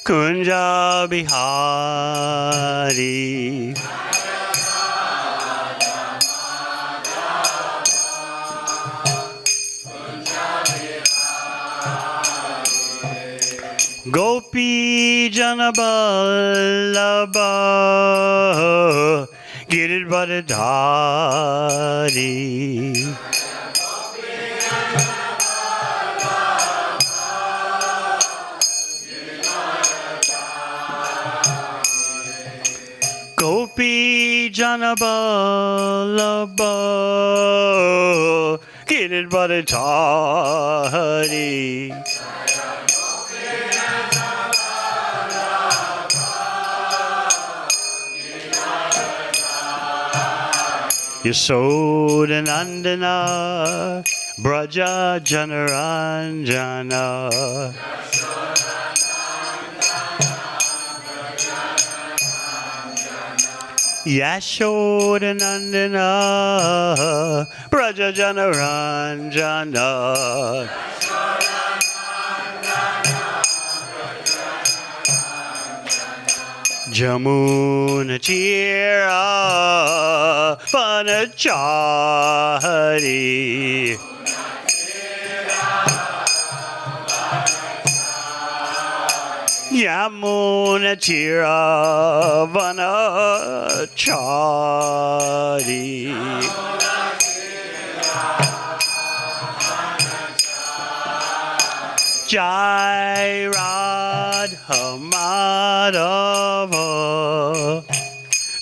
Kunja Bihari. Gopi Janaballabha Giridvaradhari. Gopi Janaballabha Giridvaradhari. Yashodanandana Braja Janaranjana. Yashodanandana Braja Janaranjana. Jamuna Tira Vanachari. Yamuna Tira Vanachari. Jai Radha Madhava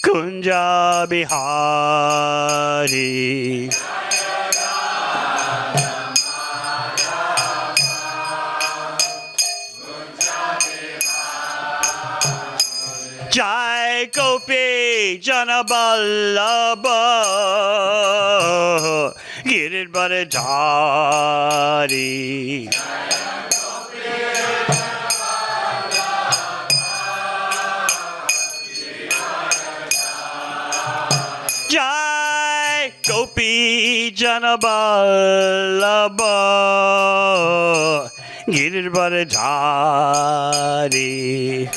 Kunja Bihari. Jai Gopi Janaballabha Giridvaradhari. Jai Gopi Janaballabha Giridvaradhari.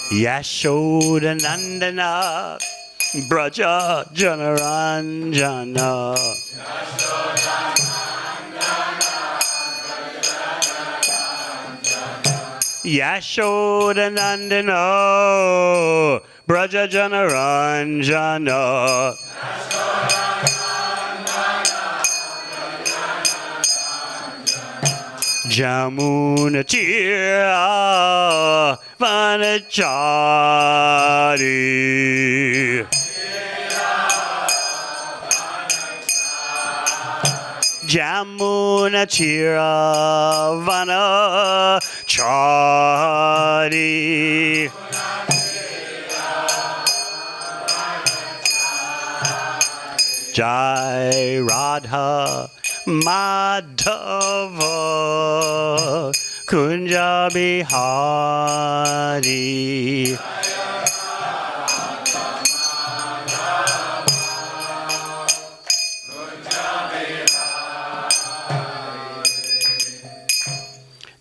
Yashodanandana Braja Janaranjana. Yashodanandana Braja Janaranjana. Jamuna Tira Vanachari. Jamuna Tira Vanachari. Jai Radha Madhava Kunja Bihari.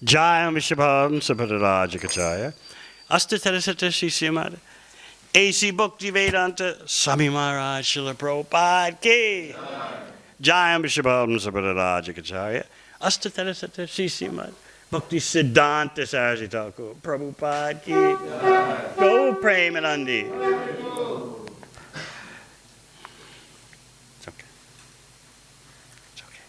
Jayam Vishabham Sapadarajakachaya Astatarasata Shishyamada A.C. Bhakti Vedanta Swami Maharaj Srila Prabhupada Ki Jayam Vishabham Sapadarajakachaya Astatarasata Shishyamada Bhakti Siddhanta Saraswati Thakur Prabhupada Ki Go Premanandi. It's okay. It's okay.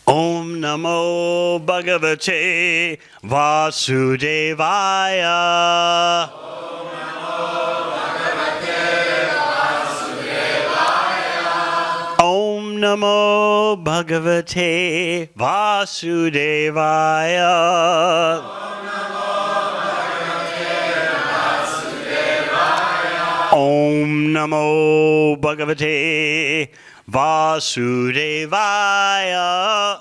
Om Namo Bhagavate Vasudevaya. Om Namo Namo Bhagavate Vasudevaya. Om Namo Bhagavate Vasudevaya.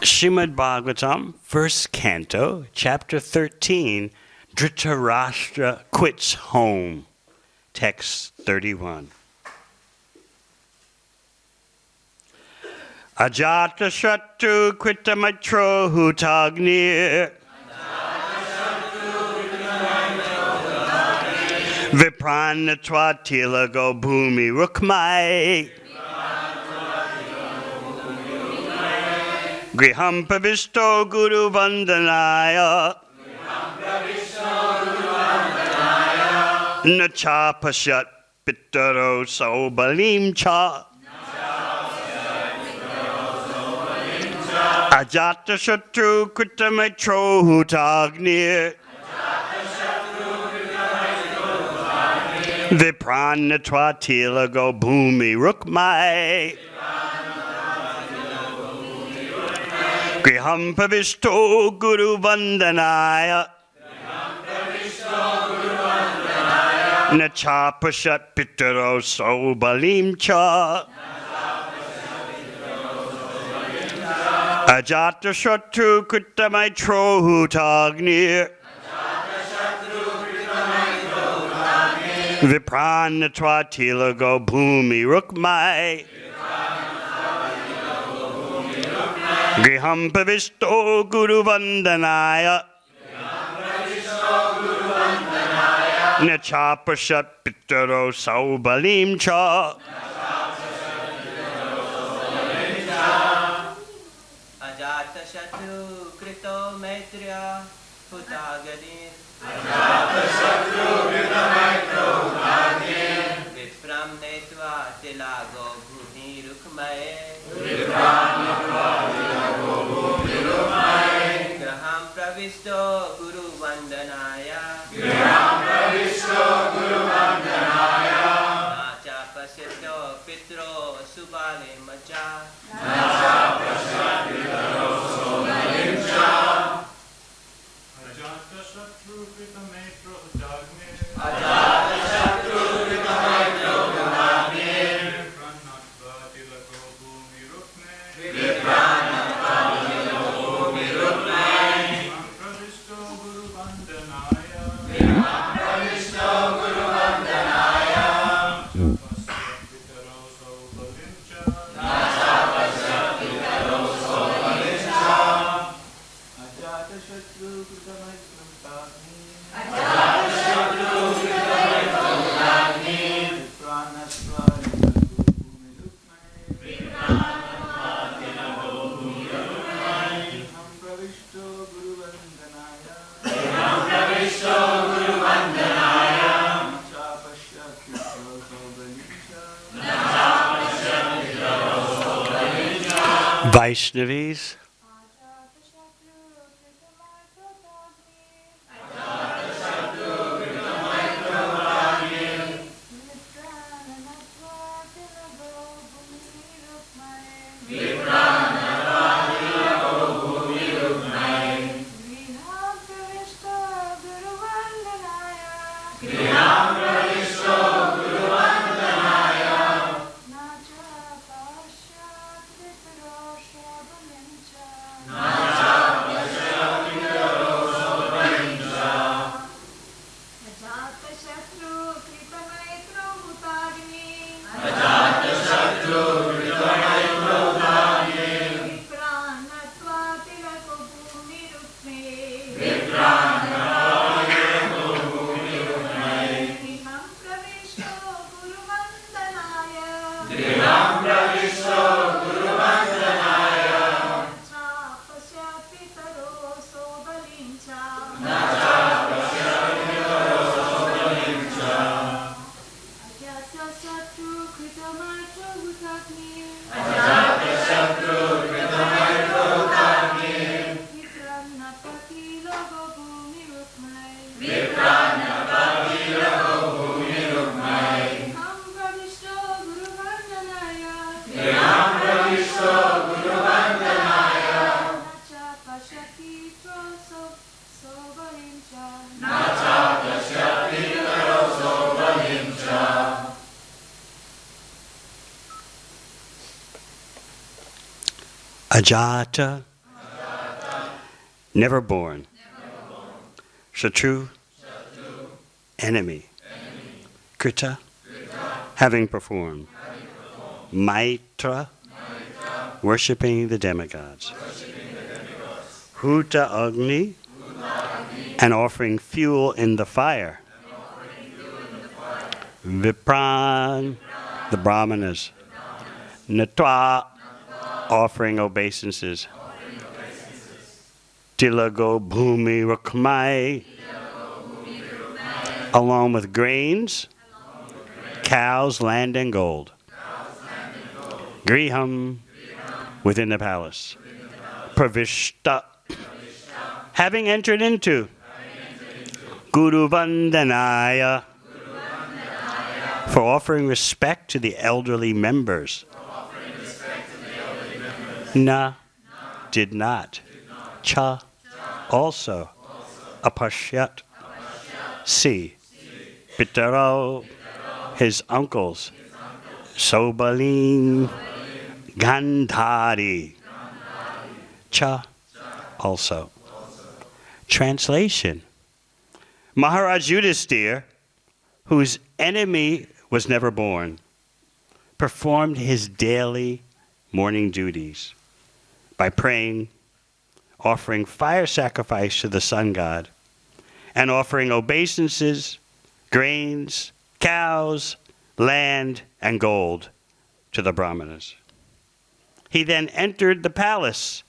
Srimad Bhagavatam, first canto, chapter 13, Dhritarashtra quits home. Text 31. Ajata Shatru Krita Maitro Hutagnir Vipranatva Tilago Bhumi Rukmai Griham Pravisto Guru Vandanaya Nacha Pashat Pittaro Sobalim Cha Ajata Shatru Krita Maitro Hutagnir Vipranatva Tilago Bhumi Rukmai Griham Pravisto Guru Vandanaya Nacha Pashat Pittaro Sobalim Cha Ajata Shatru Krita Maitro Hutagnir Vipranatva Tilago Bhumi Rukmai Griham Pravisto Guru Vandanaya Nacha Pashat Pittaro Sobalim Cha Ajata Shatru Krito Maitreya Hutaganir Vipram Netva Tilago Bhumi Rukmaye Graham Pravisto Guru Vandanaya Nacha Pasito Pitro Subale Macha Ajata Shatru Krita Maitro Hutagnir Vipranatva Tilago Bhumi Rukmai Griham Pravisto Guru Vandanaya Ajata Shatru Krita Maitro Hutagnir Vipranatva Tilago Bhumi Rukmai Griham Pravisto Guru Vandanaya Nacha Pashat Pittaro Sobalim Cha Vaishnavis. Ajata Shatru Krita Maitro Hutagnir Ajata, never born. Shatru, enemy. Krita, having performed. Maitra, worshipping the demigods. Huta Agni, and offering fuel in the fire. Vipran, the brahmanas. Natwa, offering obeisances. Tilago Bhumi Rukmai, along with grains, cows, land, and gold. Griham, within the palace. Pravishta, having entered into. Guru Vandanaya, for offering respect to the elderly members. Na, did not. Cha, also. Apashyat, see. Pitaro, his uncles. Sobalim, Gandhari. Cha, also. Translation. Maharaj Yudhisthira, whose enemy was never born, performed his daily morning duties by praying, offering fire sacrifice to the sun god, and offering obeisances, grains, cows, land, and gold to the brahmanas. He then entered the palace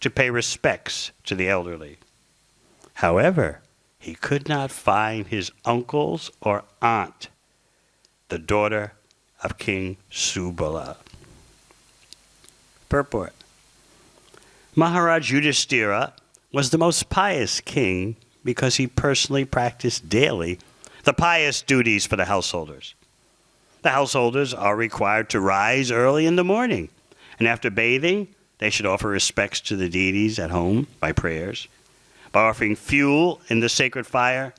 to pay respects to the elderly. However, he could not find his uncles or aunt, the daughter of King Subala. Purport. Maharaj Yudhisthira was the most pious king because he personally practiced daily the pious duties for the householders. The householders are required to rise early in the morning, and after bathing, they should offer respects to the deities at home by prayers, by offering fuel in the sacred fire,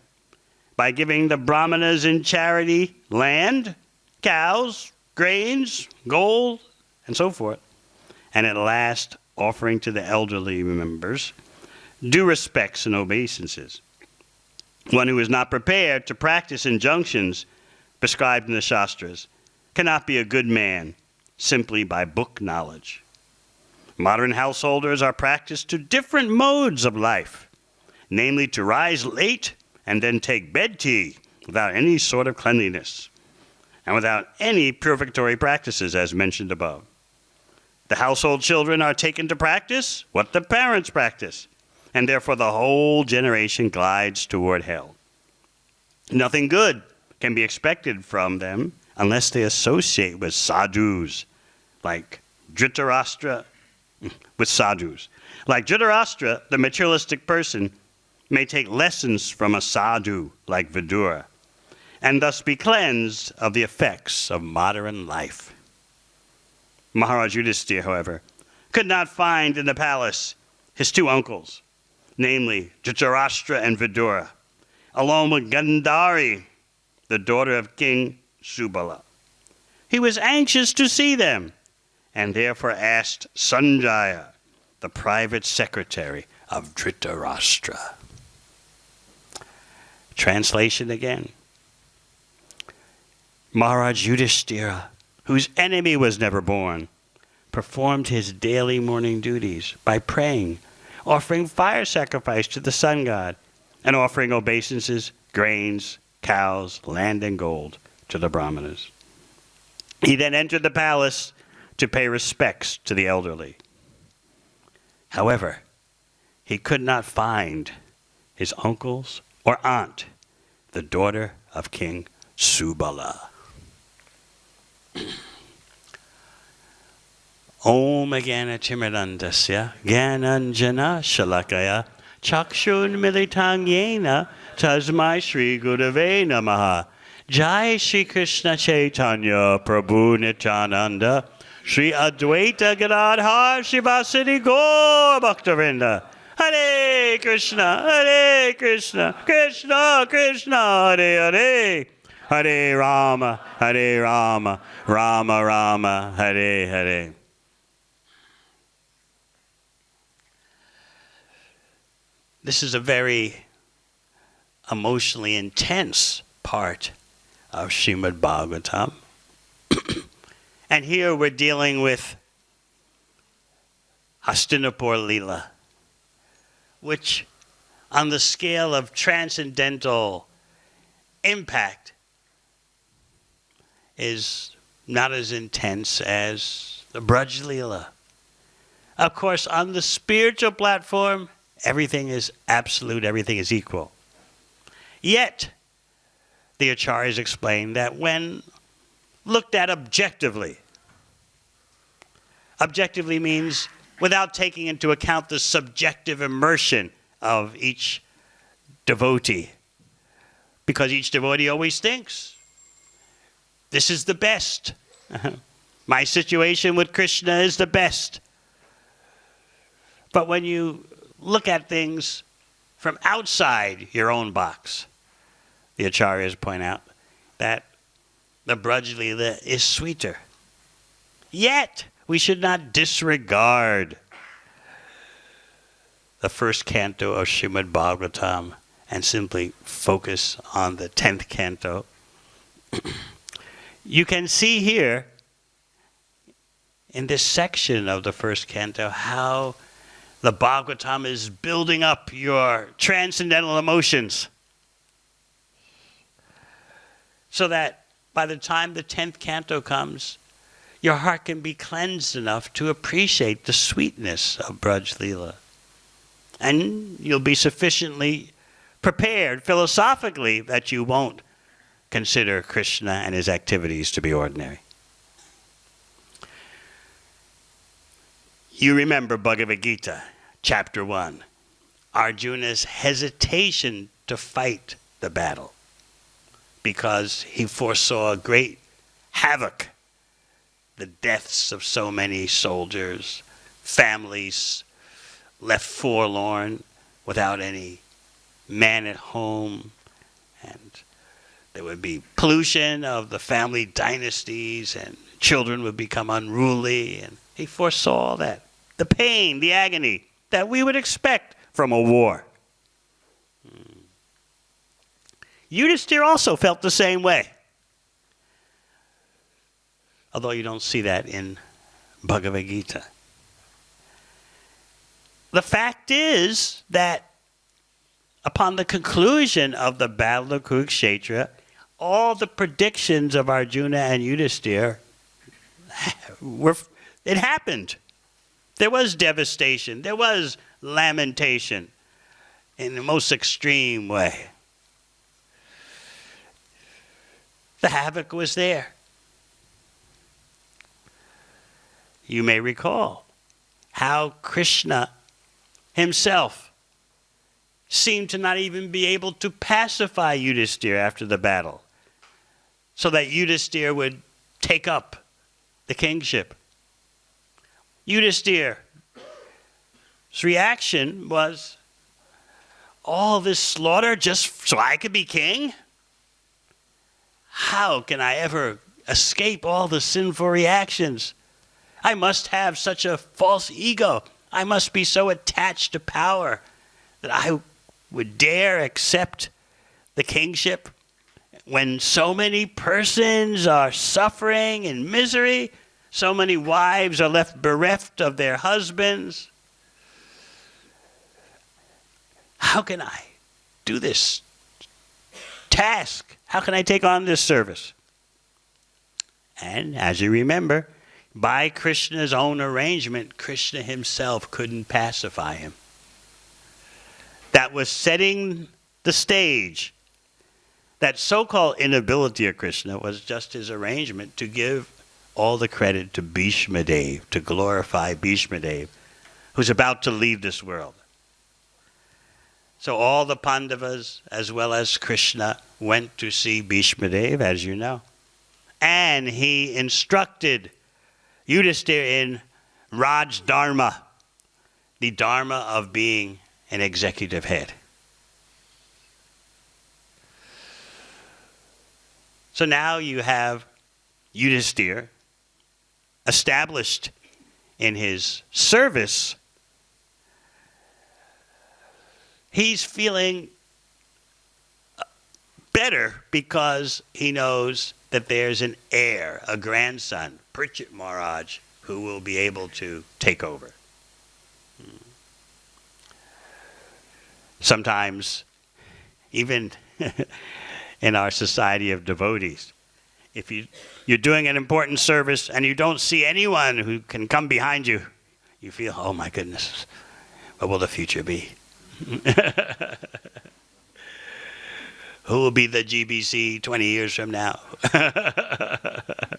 by giving the brahmanas in charity land, cows, grains, gold, and so forth, and at last offering to the elderly members due respects and obeisances. One who is not prepared to practice injunctions prescribed in the Shastras cannot be a good man simply by book knowledge. Modern householders are practiced to different modes of life, namely to rise late and then take bed tea without any sort of cleanliness and without any purificatory practices as mentioned above. The household children are taken to practice what the parents practice, and therefore the whole generation glides toward hell. Nothing good can be expected from them unless they associate with sadhus, like Dhritarashtra, Like Dhritarashtra, the materialistic person may take lessons from a sadhu like Vidura, and thus be cleansed of the effects of modern life. Maharaj Yudhisthira, however, could not find in the palace his two uncles, namely Dhritarashtra and Vidura, along with Gandhari, the daughter of King Subala. He was anxious to see them, and therefore asked Sanjaya, the private secretary of Dhritarashtra. Translation again. Maharaj Yudhisthira, whose enemy was never born, performed his daily morning duties by praying, offering fire sacrifice to the sun god, and offering obeisances, grains, cows, land, and gold to the brahmanas. He then entered the palace to pay respects to the elderly. However, he could not find his uncles or aunt, the daughter of King Subala. Om Agana Timirandasya Gyananjana Shalakaya Chakshun Militang Yena Tasmai Shri Gurave Namaha Jai Shri Krishna Chaitanya Prabhu Nityananda Shri Advaita Gadadhar Shivasati Gaur Bhaktavinda Hare Krishna, Krishna Krishna, Hare Hare, Hare Rama, Rama Rama, Hare Hare. this is a very emotionally intense part of Srimad Bhagavatam. And here we're dealing with Hastinapur Leela, which on the scale of transcendental impact is not as intense as the Braj Leela. Of course, on the spiritual platform, everything is absolute, everything is equal. Yet, the Acharyas explain that when looked at objectively means without taking into account the subjective immersion of each devotee. Because each devotee always thinks, this is the best. My situation with Krishna is the best. But when you look at things from outside your own box, the Acharyas point out that the Braj Leela is sweeter. Yet, we should not disregard the first canto of Srimad Bhagavatam and simply focus on the 10th canto. You can see here in this section of the first canto how the Bhagavatam is building up your transcendental emotions so that by the time the 10th canto comes, your heart can be cleansed enough to appreciate the sweetness of Braj Leela. And you'll be sufficiently prepared philosophically that you won't consider Krishna and his activities to be ordinary. You remember Bhagavad Gita, chapter 1, Arjuna's hesitation to fight the battle because he foresaw great havoc, the deaths of so many soldiers, families left forlorn without any man at home, and there would be pollution of the family dynasties, and children would become unruly, and he foresaw that. The pain, the agony that we would expect from a war. Yudhisthira also felt the same way. Although you don't see that in Bhagavad Gita. The fact is that upon the conclusion of the Battle of Kurukshetra, all the predictions of Arjuna and Yudhisthira it happened. There was devastation. There was lamentation in the most extreme way. The havoc was there. You may recall how Krishna himself seemed to not even be able to pacify Yudhisthira after the battle, so that Yudhisthira would take up the kingship. Yudhisthira's reaction was, all this slaughter just so I could be king? How can I ever escape all the sinful reactions? I must have such a false ego. I must be so attached to power that I would dare accept the kingship when so many persons are suffering in misery, so many wives are left bereft of their husbands. How can I do this task? How can I take on this service? And as you remember, by Krishna's own arrangement, Krishna himself couldn't pacify him. That was setting the stage. That so-called inability of Krishna was just his arrangement to give all the credit to Bhishma Dev, to glorify Bhishma Dev, who's about to leave this world. So all the Pandavas, as well as Krishna, went to see Bhishma Dev, as you know. And he instructed Yudhisthira in Raj Dharma, the Dharma of being an executive head. So now you have Yudhisthira established in his service. he's feeling better because he knows that there's an heir, a grandson, Pritchett Maharaj, who will be able to take over. Sometimes, even in our society of devotees, if you're doing an important service and you don't see anyone who can come behind you, you feel, oh my goodness, what will the future be? Who will be the GBC 20 years from now?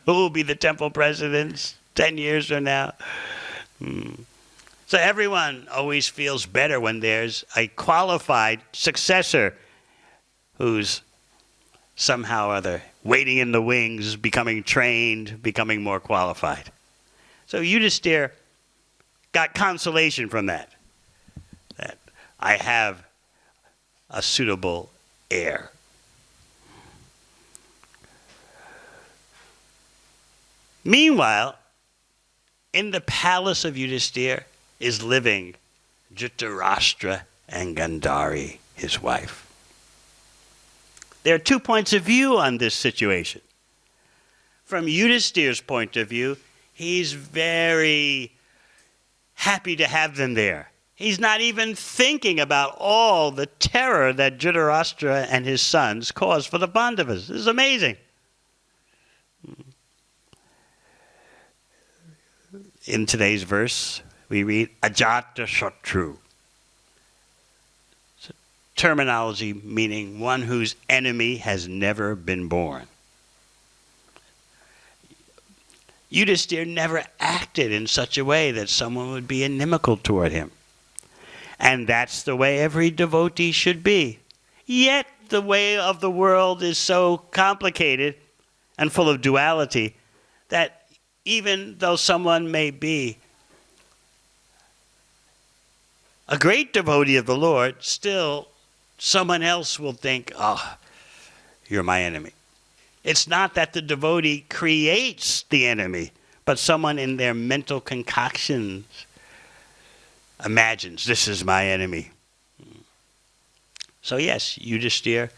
Who will be the temple presidents 10 years from now? So everyone always feels better when there's a qualified successor who's somehow or other waiting in the wings, becoming trained, becoming more qualified. So Yudhisthira got consolation from that I have a suitable heir. Meanwhile, in the palace of Yudhisthira is living Dhritarashtra and Gandhari, his wife. There are 2 points of view on this situation. From Yudhisthira's point of view, he's very happy to have them there. He's not even thinking about all the terror that Dhritarashtra and his sons caused for the Pandavas. This is amazing. In today's verse, we read Ajata Shatru. It's a terminology meaning one whose enemy has never been born. Yudhisthira never acted in such a way that someone would be inimical toward him. And that's the way every devotee should be. Yet the way of the world is so complicated and full of duality that even though someone may be a great devotee of the Lord, still someone else will think, oh, you're my enemy. It's not that the devotee creates the enemy, but someone in their mental concoctions imagines, this is my enemy. So yes, Yudhisthira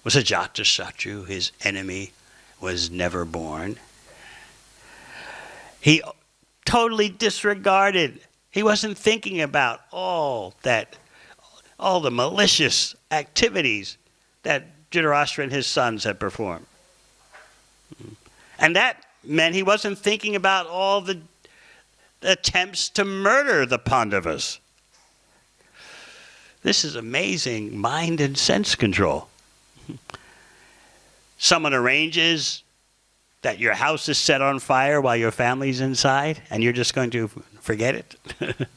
was a Ajatasattu. His enemy was never born. He totally disregarded. He wasn't thinking about all the malicious activities that Dhritarashtra and his sons had performed. And that meant he wasn't thinking about all the attempts to murder the Pandavas. This is amazing mind and sense control. Someone arranges that your house is set on fire while your family's inside, and you're just going to forget it.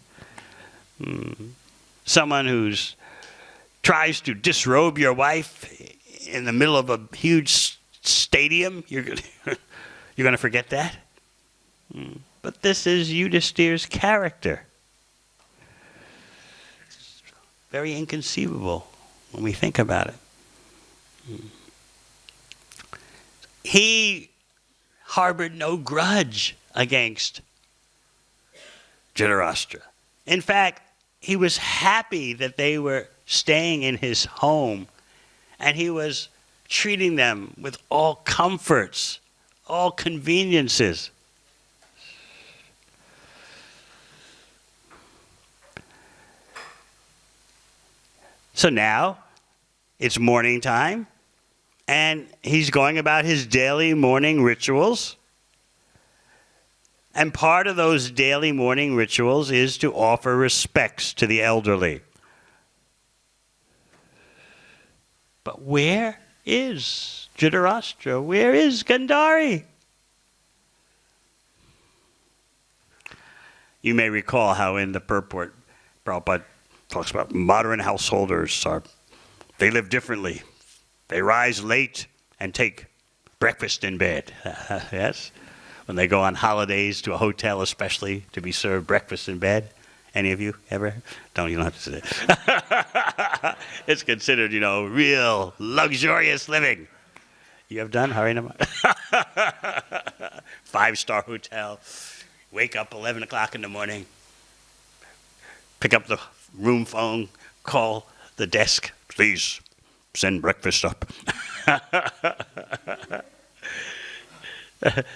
Someone who tries to disrobe your wife in the middle of a huge stadium, you're going to forget that? But this is Yudhisthira's character. It's very inconceivable when we think about it. He harbored no grudge against Dhritarashtra. In fact, he was happy that they were staying in his home, and he was treating them with all comforts, all conveniences. So now it's morning time, and he's going about his daily morning rituals. And part of those daily morning rituals is to offer respects to the elderly. But where is Dhritarashtra? Where is Gandhari? You may recall how in the purport, Prabhupada talks about modern householders they live differently. They rise late and take breakfast in bed. Yes? When they go on holidays to a hotel especially to be served breakfast in bed. Any of you ever? You don't have to say it. It's considered, real luxurious living. You have done, Harinam? 5-star hotel. Wake up 11 o'clock in the morning. Pick up the room phone. call the desk, please send breakfast up.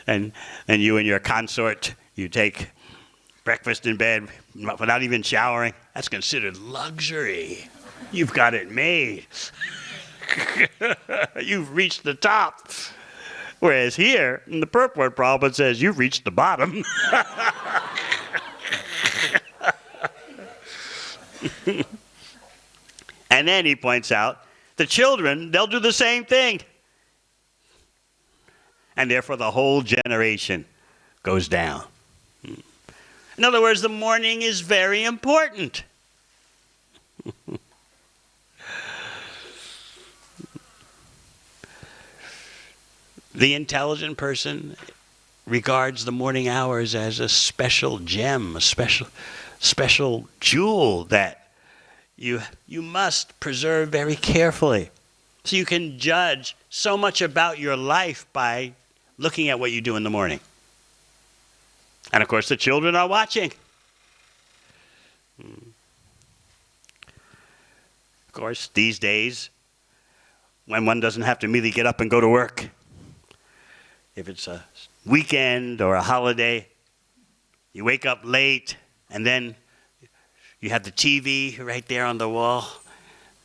and you and your consort, you take breakfast in bed without even showering. That's considered luxury. You've got it made. You've reached the top. Whereas here, in the purport problem, it says you've reached the bottom. And then he points out, the children, they'll do the same thing. And therefore the whole generation goes down. In other words, the morning is very important. The intelligent person regards the morning hours as a special gem, a special jewel that you must preserve very carefully. So you can judge so much about your life by looking at what you do in the morning. And of course, the children are watching. Of course, these days, when one doesn't have to immediately get up and go to work, if it's a weekend or a holiday, you wake up late, and then you have the TV right there on the wall,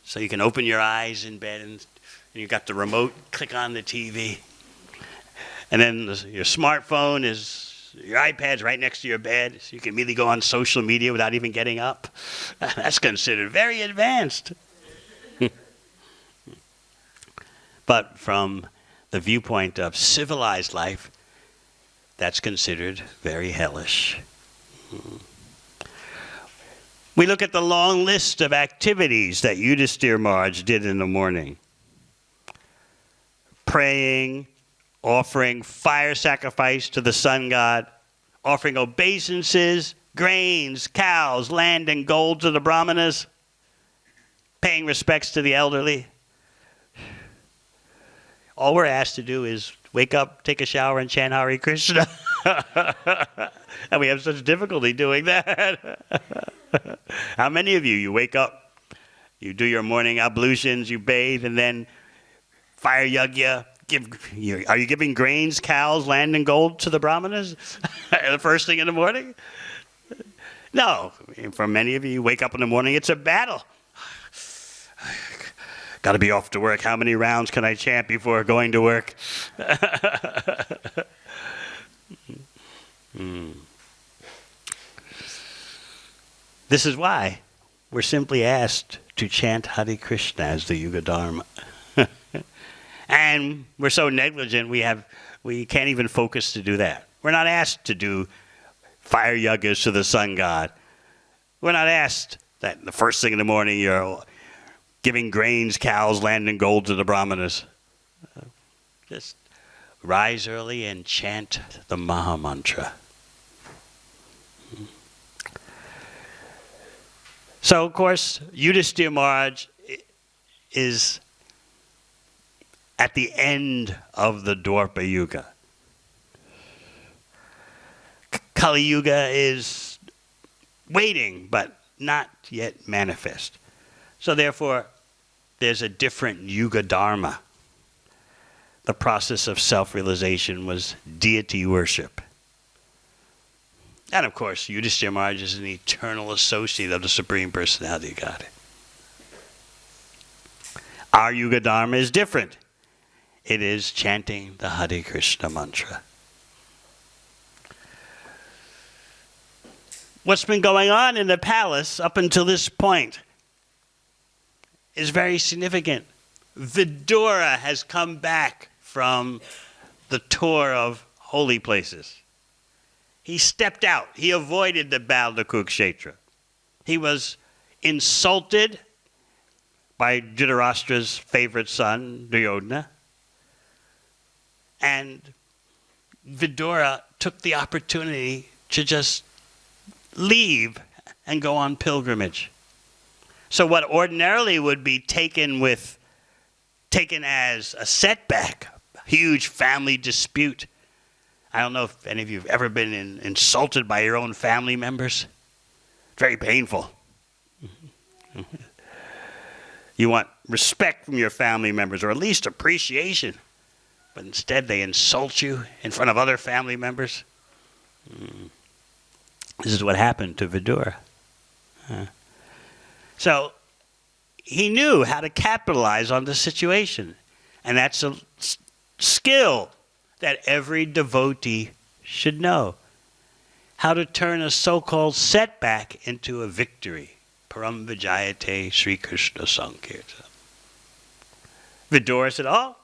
so you can open your eyes in bed, and you got the remote, click on the TV. And then your smartphone your iPad's right next to your bed, so you can immediately go on social media without even getting up. That's considered very advanced. But from the viewpoint of civilized life, that's considered very hellish. We look at the long list of activities that Yudhisthira Maharaj did in the morning. Praying, offering fire sacrifice to the sun god, offering obeisances, grains, cows, land, and gold to the brahmanas, paying respects to the elderly. All we're asked to do is wake up, take a shower, and chant Hare Krishna. And we have such difficulty doing that. How many of you wake up, you do your morning ablutions, you bathe, and then fire yagya, are you giving grains, cows, land, and gold to the brahmanas the first thing in the morning? No. For many of you, you wake up in the morning, it's a battle. Got to be off to work. How many rounds can I chant before going to work? This is why we're simply asked to chant Hare Krishna as the Yuga Dharma. And we're so negligent, we can't even focus to do that. We're not asked to do fire yagas to the sun god. We're not asked that the first thing in the morning you're giving grains, cows, land, and gold to the brahmanas. Just rise early and chant the Maha Mantra. So, of course, Yudhisthira Maharaj is at the end of the Dwapara Yuga. Kali Yuga is waiting, but not yet manifest. So therefore, there's a different Yuga Dharma. The process of self-realization was deity worship. And of course, Yudhisthira Maharaj is an eternal associate of the Supreme Personality of Godhead. Our Yuga Dharma is different. It is chanting the Hare Krishna mantra. What's been going on in the palace up until this point is very significant. Vidura has come back from the tour of holy places. He stepped out. He avoided the battle of Kurukshetra. He was insulted by Dhritarashtra's favorite son, Duryodhana. And Vidura took the opportunity to just leave and go on pilgrimage. So what ordinarily would be taken as a setback, a huge family dispute. I don't know if any of you have ever been insulted by your own family members. Very painful. You want respect from your family members, or at least appreciation. But instead they insult you in front of other family members. This is what happened to Vidura. So he knew how to capitalize on the situation. And that's a skill that every devotee should know. How to turn a so-called setback into a victory. Param Vijayate Sri Krishna Sankirtan. Vidura said, oh,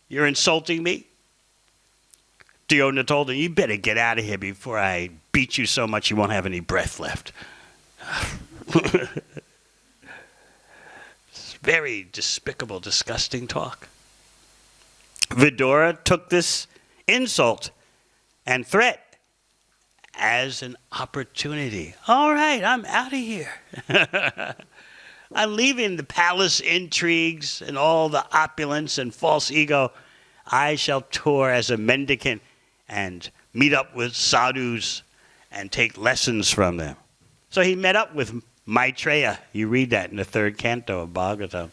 you're insulting me? Duryodhana told him, you better get out of here before I beat you so much you won't have any breath left. It's very despicable, disgusting talk. Vidura took this insult and threat as an opportunity. All right, I'm out of here. I'm leaving the palace intrigues and all the opulence and false ego. I shall tour as a mendicant and meet up with sadhus and take lessons from them. So he met up with Maitreya. You read that in the 3rd canto of Bhagavatam.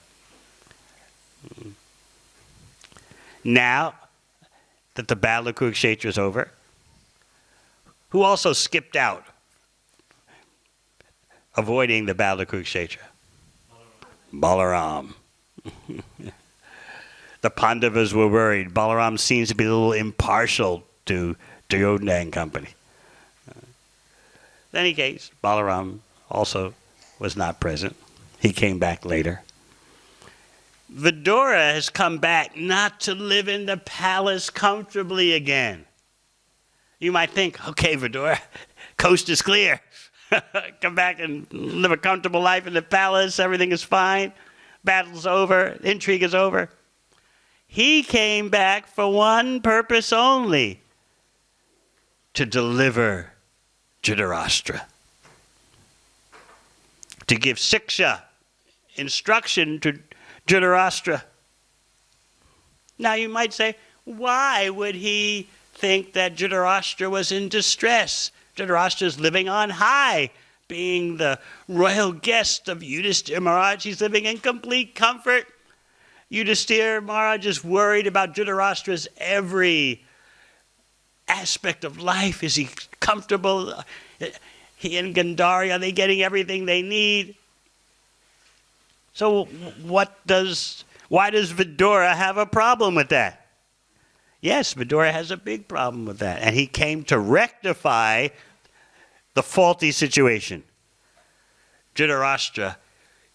Now that the battle of Kurukshetra is over, who also skipped out, avoiding the battle of Kurukshetra? Balaram. The Pandavas were worried. Balaram seems to be a little impartial to Duryodhana and company. In any case, Balaram also was not present. He came back later. Vidura has come back not to live in the palace comfortably again. You might think, okay, Vidura, coast is clear. Come back and live a comfortable life in the palace. Everything is fine. Battle's over. Intrigue is over. He came back for one purpose only, to deliver Dhritarashtra. To give siksha, instruction to Dhritarashtra. Now you might say, why would he think that Dhritarashtra was in distress? Dhritarashtra is living on high, being the royal guest of Yudhishthira Maharaj. He's living in complete comfort. Yudhishthira Maharaj is worried about Dhritarashtra's every aspect of life. Is he comfortable? He and Gandhari, are they getting everything they need? So why does Vidura have a problem with that? Yes, Vidura has a big problem with that. And he came to rectify the faulty situation. Dhritarashtra,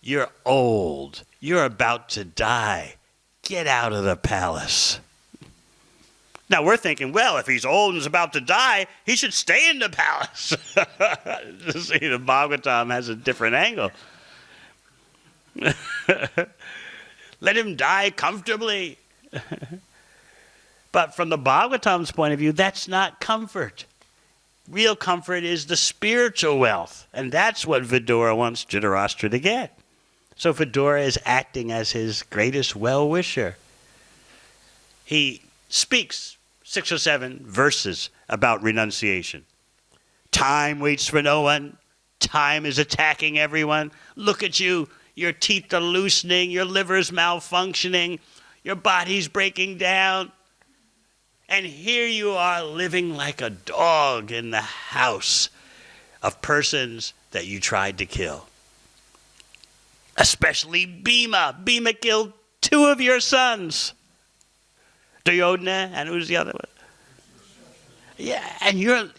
you're old. You're about to die. Get out of the palace. Now we're thinking, well, if he's old and is about to die, he should stay in the palace. See, the Bhagavatam has a different angle. Let him die comfortably. But from the Bhagavatam's point of view, that's not comfort. Real comfort is the spiritual wealth. And that's what Vidura wants Dhritarashtra to get. So Vidura is acting as his greatest well-wisher. He speaks 6 or 7 verses about renunciation. Time waits for no one. Time is attacking everyone. Look at you. Your teeth are loosening. Your liver's malfunctioning. Your body's breaking down. And here you are living like a dog in the house of persons that you tried to kill. Especially Bhima. Bhima killed 2 of your sons. Duryodhana, and who's the other one? Yeah, and you're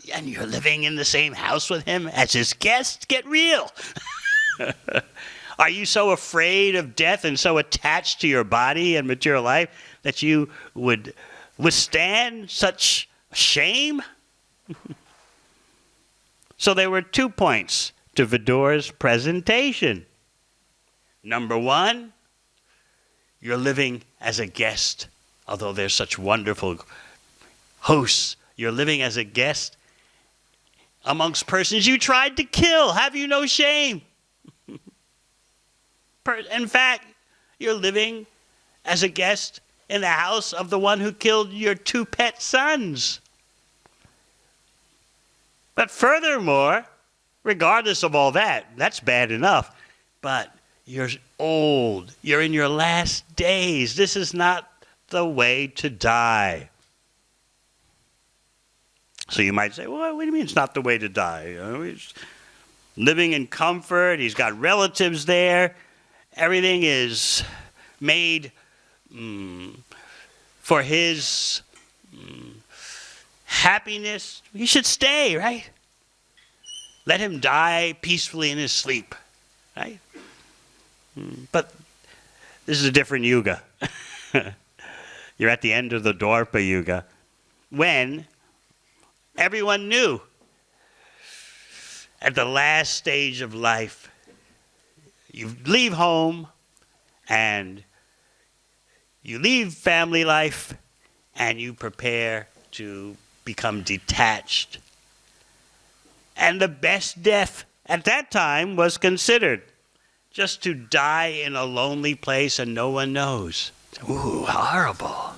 living in the same house with him as his guest? Get real. Are you so afraid of death and so attached to your body and material life that you would withstand such shame? So there were 2 points to Vidura's presentation. Number 1, you're living as a guest. Although they're such wonderful hosts, you're living as a guest amongst persons you tried to kill. Have you no shame? In fact, you're living as a guest in the house of the one who killed your 2 pet sons. But furthermore, regardless of all that, that's bad enough. But you're old. You're in your last days. This is not the way to die. So you might say, well, what do you mean it's not the way to die? You know, he's living in comfort. He's got relatives there. Everything is made for his happiness. He should stay, right? Let him die peacefully in his sleep, right? But this is a different yuga. You're at the end of the Dwapara Yuga, when everyone knew at the last stage of life, you leave home and you leave family life and you prepare to become detached. And the best death at that time was considered just to die in a lonely place and no one knows. Ooh, horrible.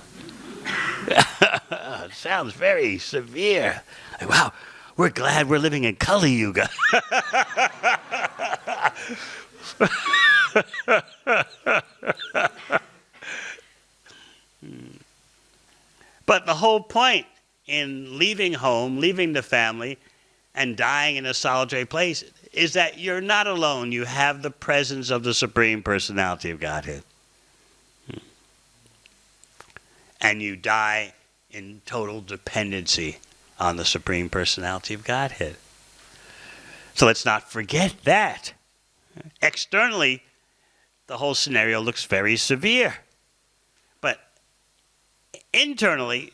It sounds very severe. Like, wow, we're glad we're living in Kali Yuga. But the whole point in leaving home, leaving the family, and dying in a solitary place is that you're not alone. You have the presence of the Supreme Personality of Godhead. And you die in total dependency on the Supreme Personality of Godhead. So let's not forget that. Externally, the whole scenario looks very severe. But internally,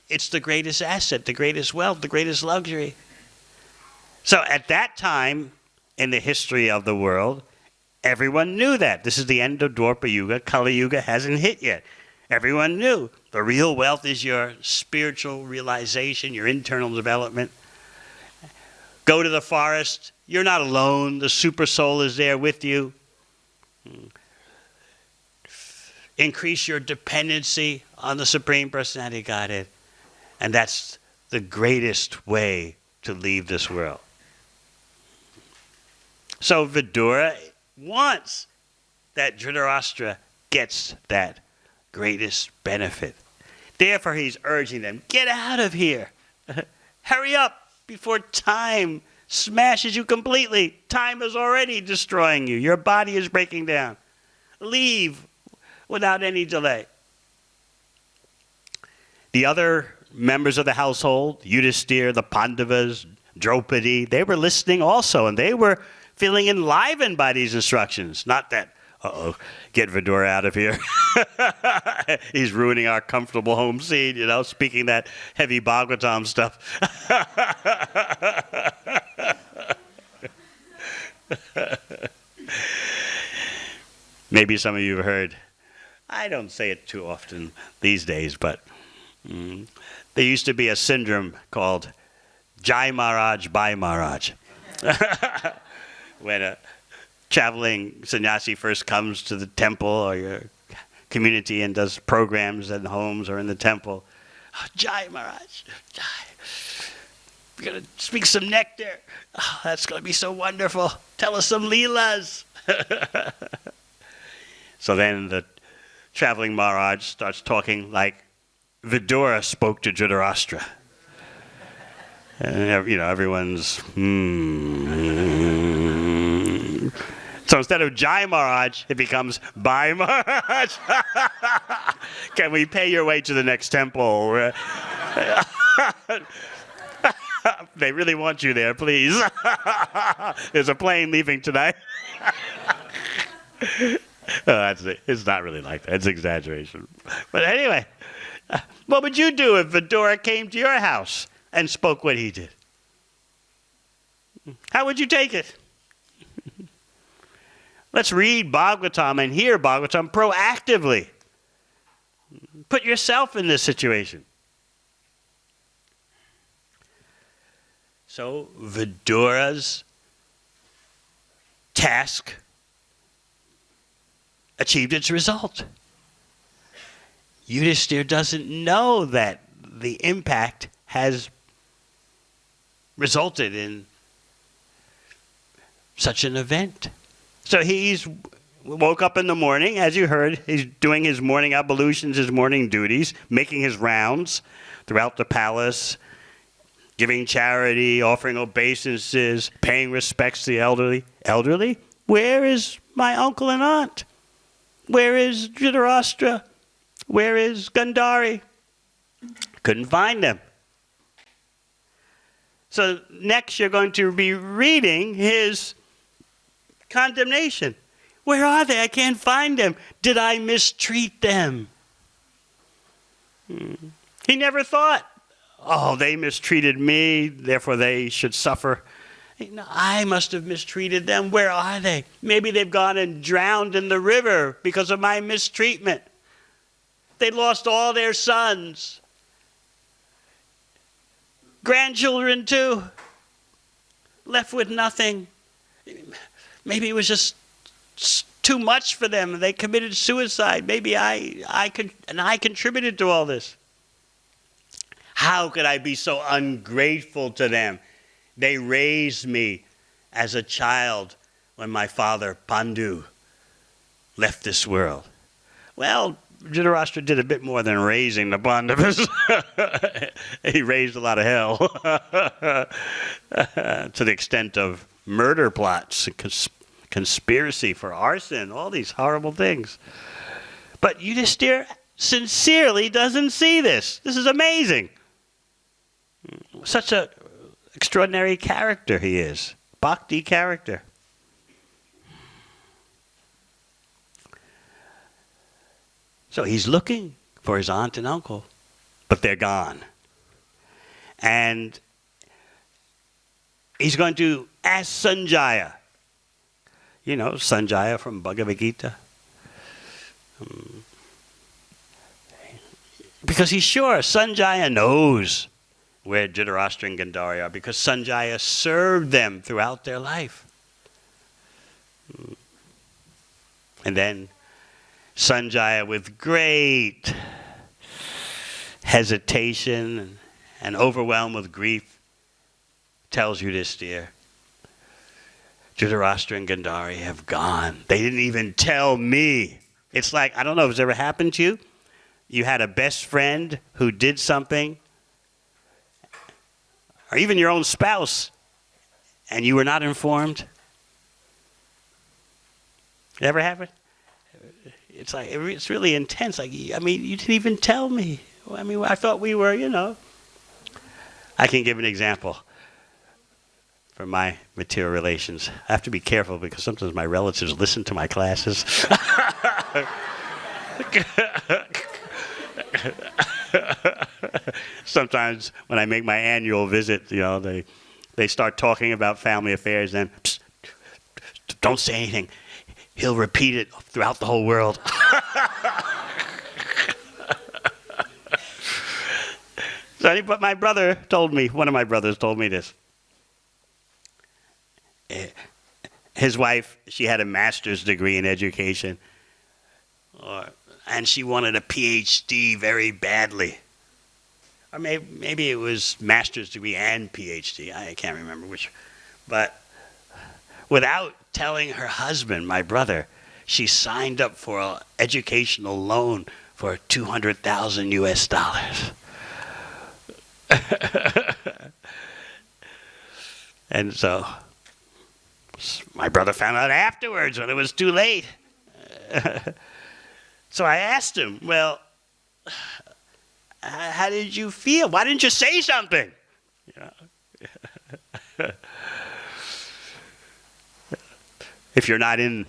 it's the greatest asset, the greatest wealth, the greatest luxury. So at that time in the history of the world, everyone knew that. This is the end of Dwapara Yuga. Kali Yuga hasn't hit yet. Everyone knew the real wealth is your spiritual realization, your internal development. Go to the forest. You're not alone. The super soul is there with you. Increase your dependency on the Supreme Personality of Godhead. And that's the greatest way to leave this world. So Vidura wants that Dhritarashtra gets that greatest benefit. Therefore, he's urging them, get out of here. Hurry up before time smashes you completely. Time is already destroying you. Your body is breaking down. Leave without any delay. The other members of the household, Yudhisthira, the Pandavas, Draupadi, they were listening also, and they were feeling enlivened by these instructions. Not that, get Vidura out of here. He's ruining our comfortable home scene, speaking that heavy Bhagavatam stuff. Maybe some of you have heard, I don't say it too often these days, but there used to be a syndrome called Jai Maharaj, Bhai Maharaj. When a traveling sannyasi first comes to the temple or your community and does programs in homes or in the temple, Jai Maharaj, Jai. We're going to speak some nectar. Oh, that's going to be so wonderful. Tell us some leelas. So then the traveling Maharaj starts talking like Vidura spoke to Dhritarashtra. And, everyone's, So instead of Jai Maharaj, it becomes Bhai Maharaj. Can we pay your way to the next temple? They really want you there, please. There's a plane leaving tonight. That's it. It's not really like that. It's exaggeration. But anyway, what would you do if Vidura came to your house and spoke what he did? How would you take it? Let's read Bhagavatam and hear Bhagavatam proactively. Put yourself in this situation. So Vidura's task achieved its result. Yudhisthira doesn't know that the impact has resulted in such an event. So he's woke up in the morning, as you heard, he's doing his morning ablutions, his morning duties, making his rounds throughout the palace, giving charity, offering obeisances, paying respects to the elderly. Elderly? Where is my uncle and aunt? Where is Dhritarashtra? Where is Gandhari? Couldn't find them. So next you're going to be reading his condemnation. Where are they? I can't find them. Did I mistreat them? He never thought, oh, they mistreated me, therefore they should suffer. No, I must have mistreated them. Where are they? Maybe they've gone and drowned in the river because of my mistreatment. They lost all their sons. Grandchildren too. Left with nothing. Maybe it was just too much for them. They committed suicide. Maybe I contributed to all this. How could I be so ungrateful to them? They raised me as a child when my father, Pandu, left this world. Well, Dhritarashtra did a bit more than raising the Pandavas. He raised a lot of hell to the extent of murder plots, conspiracy for arson, all these horrible things. But Yudhisthira sincerely doesn't see this. This is amazing. Such an extraordinary character he is. Bhakti character. So he's looking for his aunt and uncle, but they're gone. And he's going to ask Sanjaya. You know, Sanjaya from Bhagavad Gita. Because he's sure Sanjaya knows where Dhritarashtra and Gandhari are, because Sanjaya served them throughout their life. And then Sanjaya, with great hesitation and overwhelmed with grief, tells Yudhisthira, Dhritarashtra and Gandhari have gone. They didn't even tell me. It's like, I don't know if it's ever happened to you. You had a best friend who did something, or even your own spouse, and you were not informed. It ever happened? It's like, it's really intense. Like, I mean, you didn't even tell me. I mean, I thought we were, you know. I can give an example for my material relations. I have to be careful because sometimes my relatives listen to my classes. Sometimes when I make my annual visit, you know, they start talking about family affairs, and psst, don't say anything. He'll repeat it throughout the whole world. But my brother told me, one of my brothers told me this. His wife, she had a master's degree in education, and she wanted a PhD very badly. Or maybe it was master's degree and PhD. I can't remember which. But without telling her husband, my brother, she signed up for an educational loan for $200,000 US. And so my brother found out afterwards when it was too late. So I asked him, well, how did you feel? Why didn't you say something? You know? If you're not in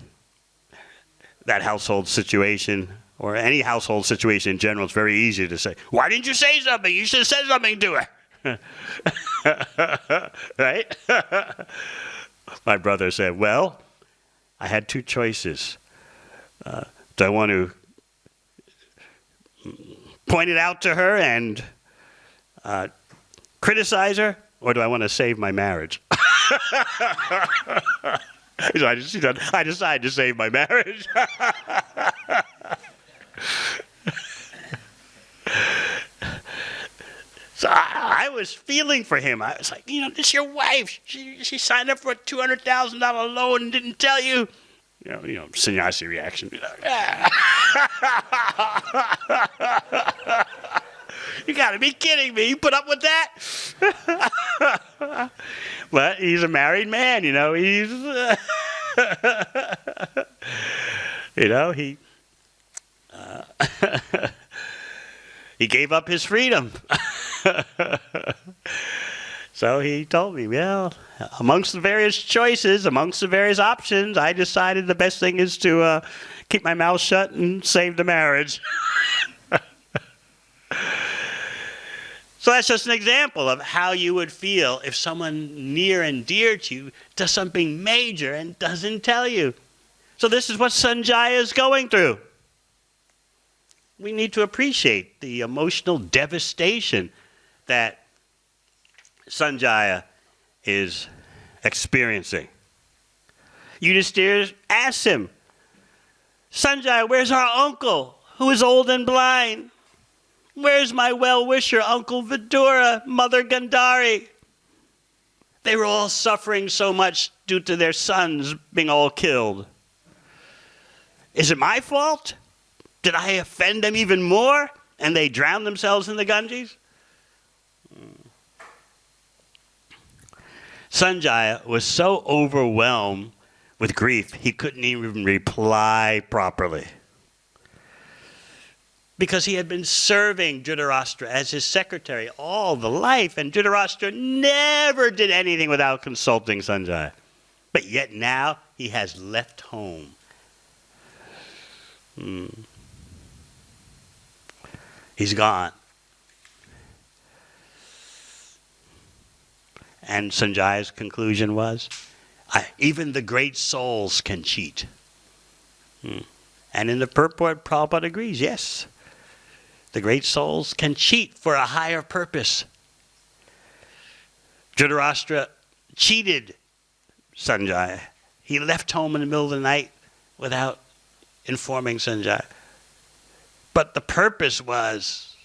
that household situation, or any household situation in general, it's very easy to say, why didn't you say something? You should have said something to her. Right? My brother said, well, I had two choices. Do I want to point it out to her and criticize her, or do I want to save my marriage? So I decided to save my marriage. So I was feeling for him. I was like, you know, this is your wife. She signed up for a $200,000 loan and didn't tell you. sannyasi reaction. You got to be kidding me. You put up with that? But he's a married man, He's, he he gave up his freedom. So he told me, well, amongst the various choices, amongst the various options, I decided the best thing is to keep my mouth shut and save the marriage. So that's just an example of how you would feel if someone near and dear to you does something major and doesn't tell you. So this is what Sanjaya is going through. We need to appreciate the emotional devastation that Sanjaya is experiencing. Yudhisthira asks him, Sanjaya, where's our uncle who is old and blind? Where's my well-wisher, Uncle Vidura, Mother Gandhari? They were all suffering so much due to their sons being all killed. Is it my fault? Did I offend them even more? And they drowned themselves in the Ganges? Sanjaya was so overwhelmed with grief, he couldn't even reply properly. Because he had been serving Dhritarashtra as his secretary all the life, and Dhritarashtra never did anything without consulting Sanjaya. But yet now he has left home. He's gone. And Sanjaya's conclusion was, even the great souls can cheat. And in the purport, Prabhupada agrees, yes. The great souls can cheat for a higher purpose. Dhritarashtra cheated Sanjaya. He left home in the middle of the night without informing Sanjaya. But the purpose was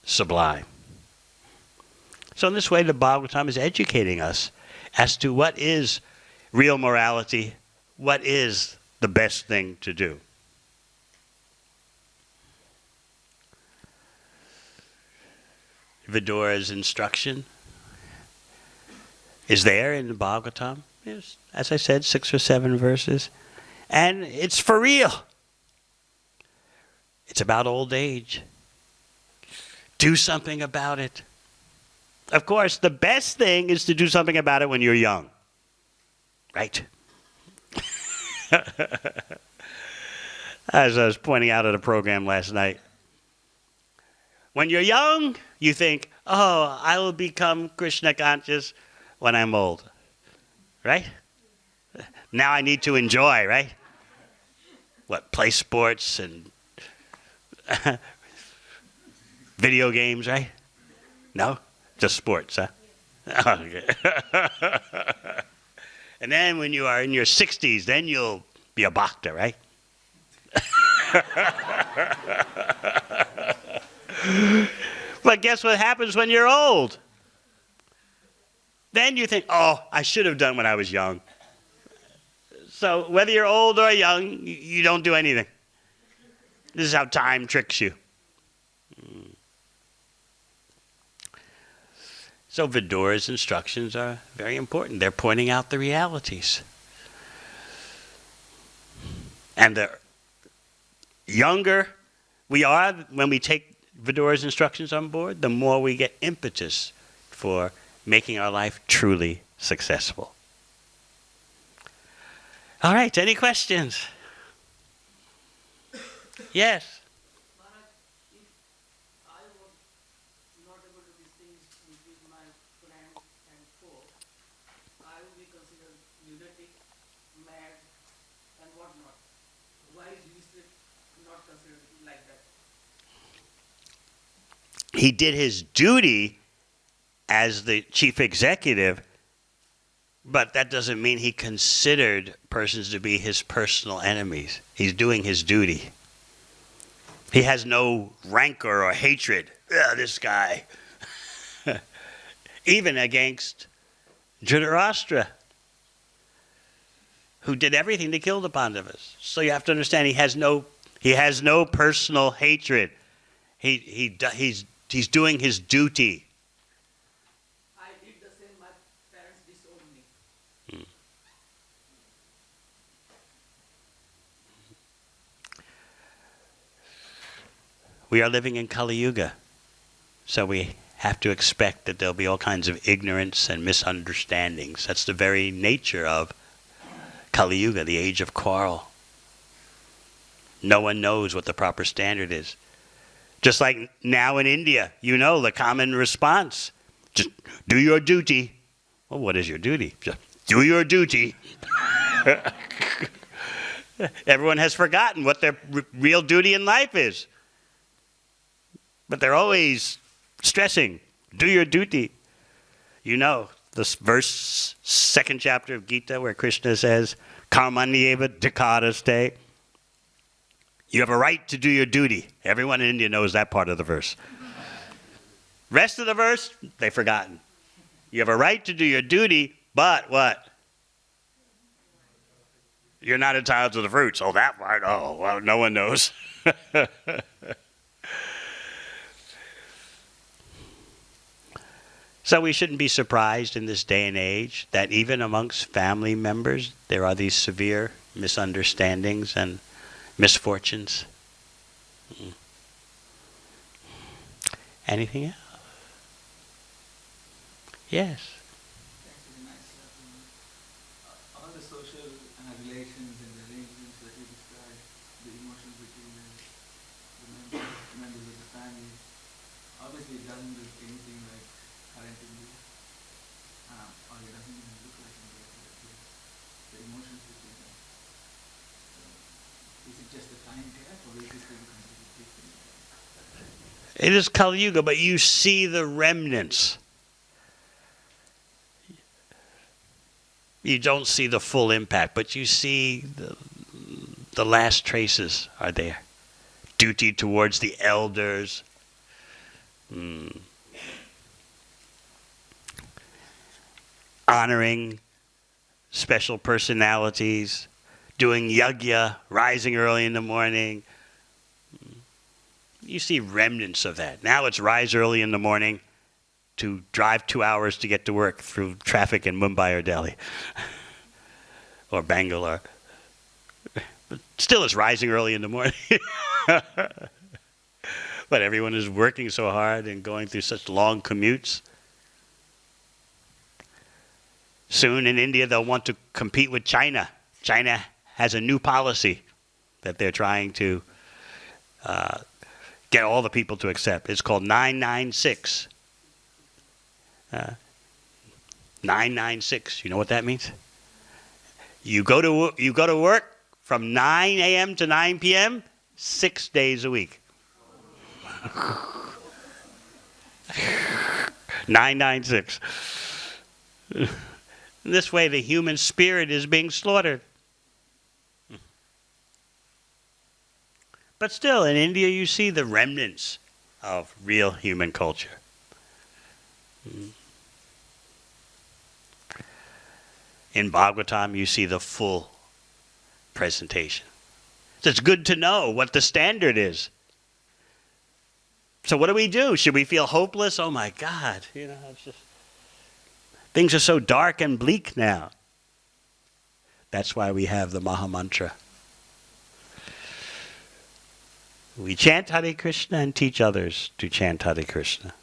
sublime. So in this way, the Bhagavatam is educating us as to what is real morality, what is the best thing to do. Vidura's instruction is there in the Bhagavatam. There's, as I said, 6 or 7 verses. And it's for real. It's about old age. Do something about it. Of course, the best thing is to do something about it when you're young. Right? As I was pointing out at a program last night, when you're young, you think, oh, I will become Krishna conscious when I'm old. Right? Now I need to enjoy, right? Play sports and video games, right? No? Just sports, huh? Okay. And then when you are in your 60s, then you'll be a bhakta, right? But guess what happens when you're old? Then you think, oh, I should have done when I was young. So whether you're old or young, you don't do anything. This is how time tricks you. So Vidura's instructions are very important. They're pointing out the realities. And the younger we are when we take Vidura's instructions on board, the more we get impetus for making our life truly successful. All right, any questions? Yes. Maharaj, if I was not able to distinguish between my friend and foe, I would be considered lunatic, mad, and whatnot. Why is Yudhisthira not considered like that? He did his duty as the chief executive, but that doesn't mean he considered persons to be his personal enemies. He's doing his duty. He has no rancor or hatred. This guy. Even against Dhritarashtra. who did everything to kill the Pandavas. So you have to understand he has no personal hatred. He's doing his duty. I did the same. My parents disowned me. We are living in Kali Yuga, so we have to expect that there'll be all kinds of ignorance and misunderstandings. That's the very nature of Kali Yuga, the age of quarrel. No one knows what the proper standard is. Just like now in India, the common response, just do your duty. Well, what is your duty? Just do your duty. Everyone has forgotten what their real duty in life is. But they're always stressing, do your duty. This verse, second chapter of Gita, where Krishna says, Karmanyeva dhikaraste. You have a right to do your duty. Everyone in India knows that part of the verse. Rest of the verse, they've forgotten. You have a right to do your duty, but what? You're not entitled to the fruits. Oh, that part? Oh, well, no one knows. So we shouldn't be surprised in this day and age that even amongst family members, there are these severe misunderstandings and misfortunes. Anything else? Yes. Thanks for the nice all the social relations and the arrangements that you described, the emotions between the members of the family, obviously it doesn't look anything like current India, or it doesn't even look like India, the emotions between them. Is it just a time gap, or is this really completely different? It is Kali Yuga, but you see the remnants. You don't see the full impact, but you see the last traces are there. Duty towards the elders. Honoring special personalities. Doing yajna, rising early in the morning. You see remnants of that. Now it's rise early in the morning to drive 2 hours to get to work through traffic in Mumbai or Delhi or Bangalore. But still it's rising early in the morning. But everyone is working so hard and going through such long commutes. Soon in India they'll want to compete with China. China has a new policy that they're trying to get all the people to accept. It's called 996. 996. You know what that means? You go to work from 9 a.m. to 9 p.m. 6 days a week. 996. This way the human spirit is being slaughtered. But still, in India you see the remnants of real human culture. In Bhagavatam you see the full presentation. So it's good to know what the standard is. So what do we do? Should we feel hopeless? Oh my God, it's just things are so dark and bleak now. That's why we have the Maha Mantra. We chant Hare Krishna and teach others to chant Hare Krishna.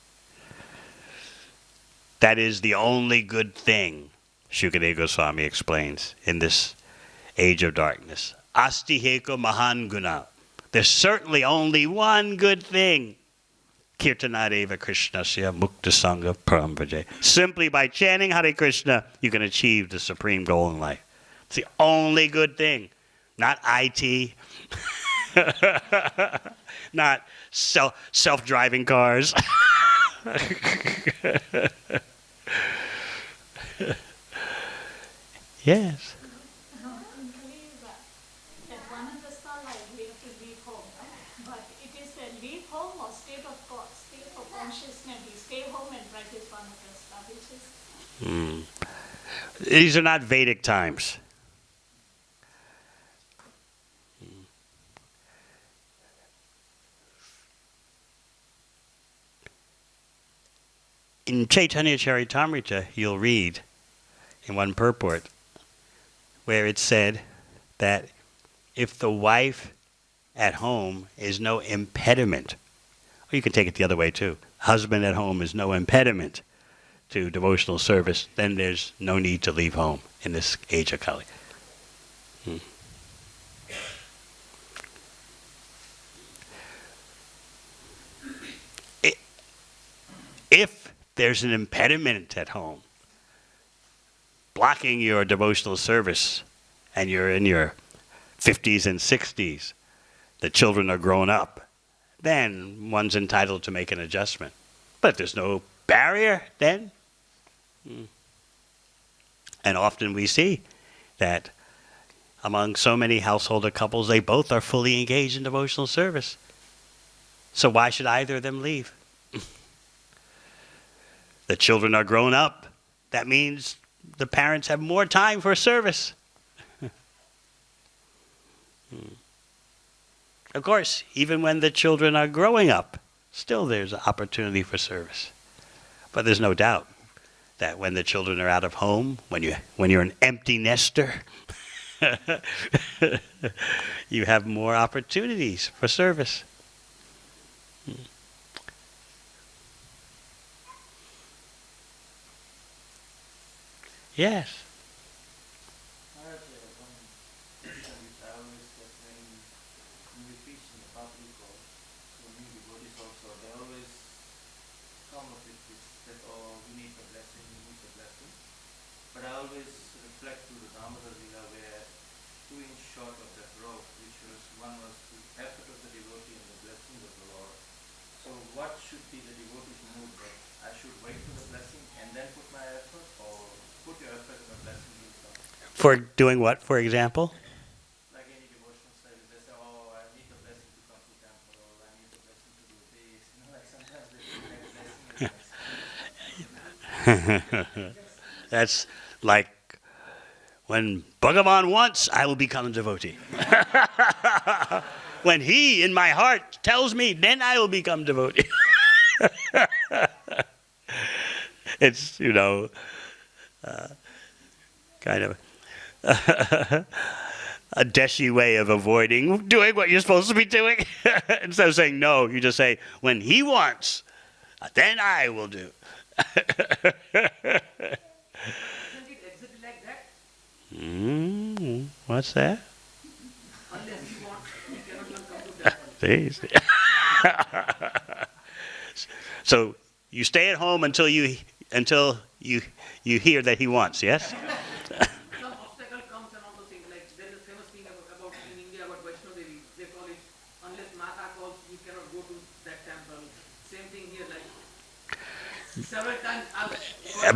That is the only good thing, Shukadeva Goswami explains, in this age of darkness. Asti heko mahan guna. There's certainly only one good thing. Kirtanadeva Krishnasya mukta sangha param bhaje. Simply by chanting Hare Krishna, you can achieve the supreme goal in life. It's the only good thing. Not IT. Not self-driving cars. Yes. That one understand like we have to leave home, but it is a leave home or state of state of consciousness. We stay home and practice Vanaprastha, which is. These are not Vedic times. In Chaitanya Charitamrita, you'll read in one purport where it said that if the wife at home is no impediment, or you can take it the other way too, husband at home is no impediment to devotional service, then there's no need to leave home in this age of Kali. If there's an impediment at home blocking your devotional service and you're in your 50s and 60s, the children are grown up, then one's entitled to make an adjustment. But if there's no barrier, then... And often we see that among so many householder couples, they both are fully engaged in devotional service. So why should either of them leave? The children are grown up. That means the parents have more time for service. Of course, even when the children are growing up, still there's opportunity for service. But there's no doubt that when the children are out of home, when you're an empty nester, you have more opportunities for service. Yes. I have one thing which I always get when we preach in the public or so many devotees also, they always come up with this that, oh, we need the blessing, we need the blessing. But I always reflect to the Damodar Lila where 2 inches short of that rope, which was one was the effort of the devotee and the blessing of the Lord. So what should be the devotee's mood, that I should wait for the blessing and then put my effort, or put your effort in the blessing will come? For doing what, for example? Like any devotional service, they say, oh, I need the blessing to come to temple, or I need the blessing to do this. You know, like sometimes they feel like blessing is That's like, when Bhagavan wants, I will become a devotee. When he, in my heart, tells me, then I will become devotee. It's, kind of a Deshi way of avoiding doing what you're supposed to be doing. Instead of saying no, you just say, when he wants, then I will do. Isn't it exactly like that? What's that? Unless you want, you cannot even come to temple. So you stay at home until you hear that he wants, yes? Some obstacle comes and all those things. Like there is a famous thing about in India about Vaishno Devi. They call it, unless Mata calls, you cannot go to that temple. Same thing here, like several times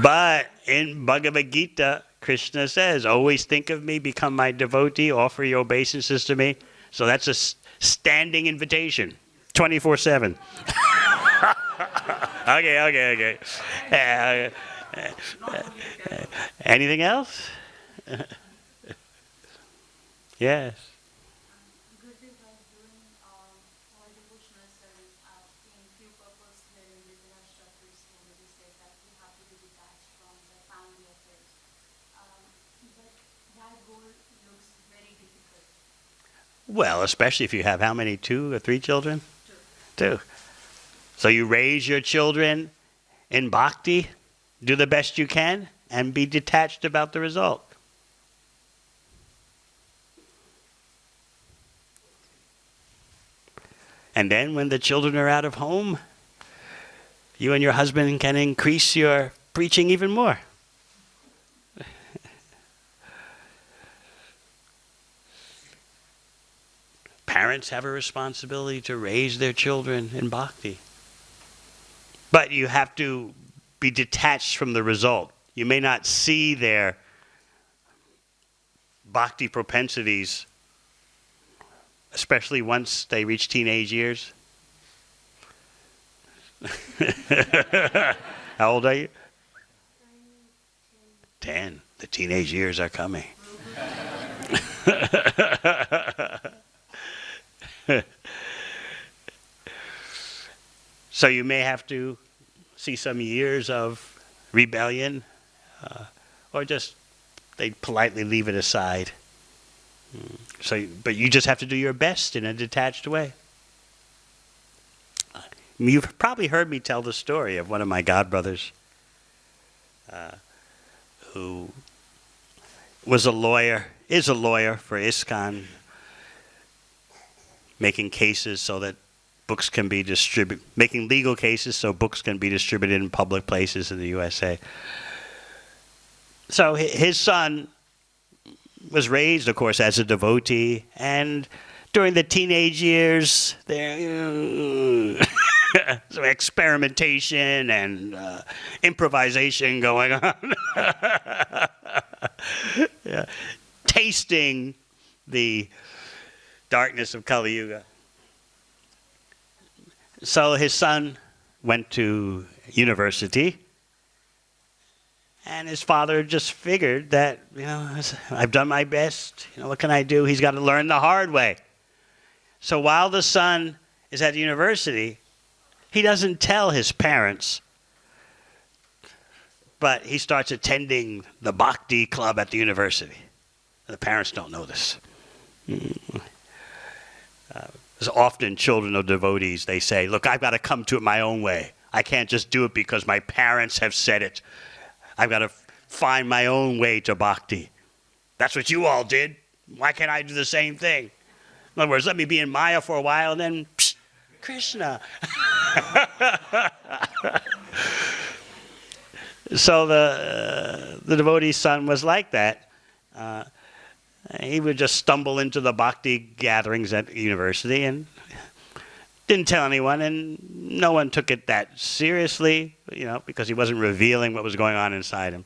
But in Bhagavad Gita, Krishna says, always think of me, become my devotee, offer your obeisances to me. So that's a standing invitation, 24/7. Okay. Anything else? Yes. Gurudev, while doing all devotional service, in few purpose wherein Dhritarashtra already said that we have to be detached from the family affairs. But that goal looks very difficult. Well, especially if you have how many, 2 or 3 children? 2. So you raise your children in bhakti, do the best you can, and be detached about the result. And then when the children are out of home, you and your husband can increase your preaching even more. Parents have a responsibility to raise their children in bhakti. But you have to be detached from the result. You may not see their bhakti propensities, especially once they reach teenage years. How old are you? 10. The teenage years are coming. So you may have to see some years of rebellion, or just they politely leave it aside. But you just have to do your best in a detached way. You've probably heard me tell the story of one of my godbrothers who was a lawyer, is a lawyer for ISKCON, making cases so that books can be distributed, making legal cases so books can be distributed in public places in the USA. So his son was raised, of course, as a devotee, and during the teenage years, there some experimentation and improvisation going on. Yeah. Tasting the darkness of Kali Yuga. So his son went to university, and his father just figured that, I've done my best. What can I do? He's got to learn the hard way. So while the son is at university, he doesn't tell his parents, but he starts attending the Bhakti club at the university. The parents don't know this. As often children of devotees, they say, look, I've got to come to it my own way. I can't just do it because my parents have said it. I've got to find my own way to bhakti. That's what you all did. Why can't I do the same thing? In other words, let me be in Maya for a while and then, psh, Krishna. So the devotee's son was like that. He would just stumble into the bhakti gatherings at university and didn't tell anyone, and no one took it that seriously, because he wasn't revealing what was going on inside him.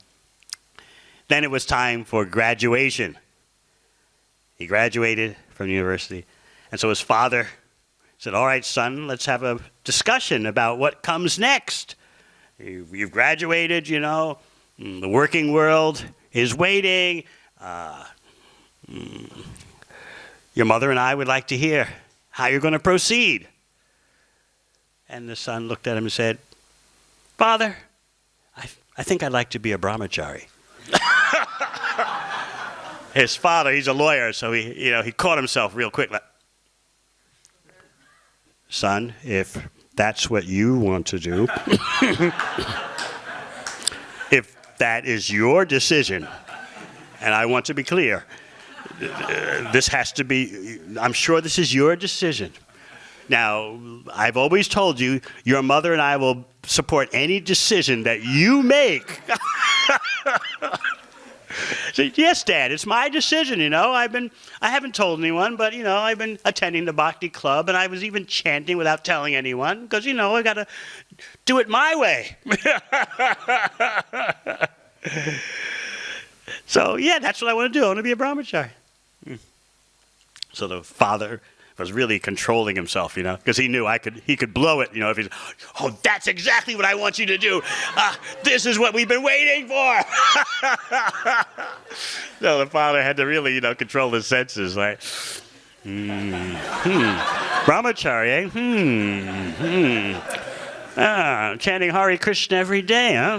Then it was time for graduation. He graduated from university, and so his father said, all right, son, let's have a discussion about what comes next. You've graduated, the working world is waiting. Your mother and I would like to hear how you're going to proceed. And the son looked at him and said, Father, I think I'd like to be a brahmachari. His father, he's a lawyer, so he caught himself real quick. Like, son, if that's what you want to do, if that is your decision, and I want to be clear, this has to be, I'm sure this is your decision. Now, I've always told you, your mother and I will support any decision that you make. So, yes, Dad, it's my decision, I haven't told anyone, but, I've been attending the Bhakti Club, and I was even chanting without telling anyone, because, I got to do it my way. So, yeah, that's what I want to do. I want to be a brahmachari. So the father was really controlling himself, because he knew he could blow it, if he's, oh, that's exactly what I want you to do. This is what we've been waiting for. So the father had to really, control his senses, like, brahmachari, chanting Hare Krishna every day, huh?